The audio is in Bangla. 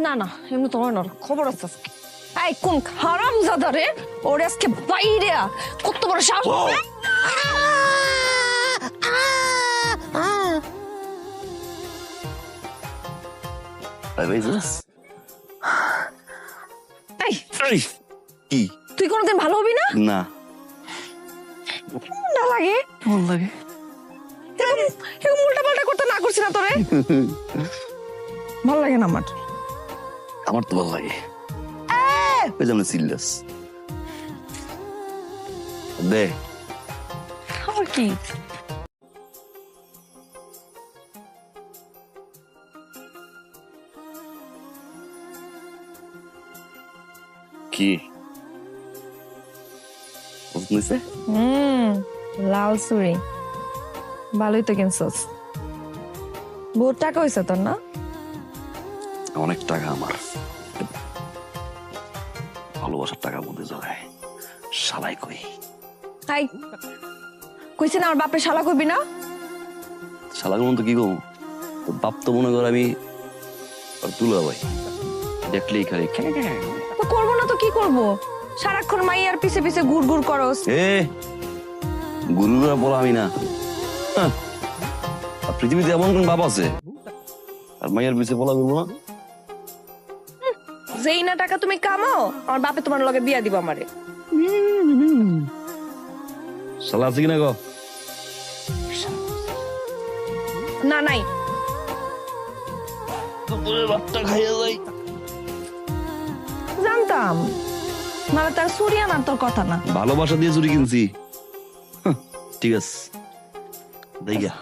না না এমনি তোমার না খবর আছে আজকে। এই কোন হারামজাদা রে ওরে আজকে বাইরে কত বড় সাহস। এই কি তুই কোনোদিন ভালো হবি না? না না লাগে ভাল লাগে এরকম উল্টা পাল্টা করতে না করছি না তোরে। ভালো লাগে না আমার। আমার তো ভালো লাগে ওই যেমন সিরিয়াস দে আমার কি কি বুঝলিছে লাল চুড়ি ভালোই তো কিনছস। বহুত টাকা হয়েছে তোর না? অনেক টাকা আমার ভালোবাসার টাকা বলতে যায় শালাই কই তাই কইছি না আমার বাপের শালা কইবি না। শালার মন তো কি করবো তোর বাপ তো মনে কর আমি তুলা ভাই দেখলেই খালি তো করবো না তো কি করবো? সারাক্ষণ মাইয়ার পিছে পিছে ঘুর ঘুর করস। গুরুরা বলা আমি না হ্যাঁ। আর পৃথিবীতে এমন কোন বাপ আছে আর মাইয়ার পিছে বলা বলবো না। যেই না টাকা তুমি কামাও আমার বাপে তোমার লগে বিয়া দিব আমারে। শালা আছে কিনা গো? না নাই ভাতটা খাইয়া যাই জানতাম মানে তার চুরি আনার তোর কথা না। ভালোবাসা দিয়ে চুরি কিনছি ঠিক আছে দেখা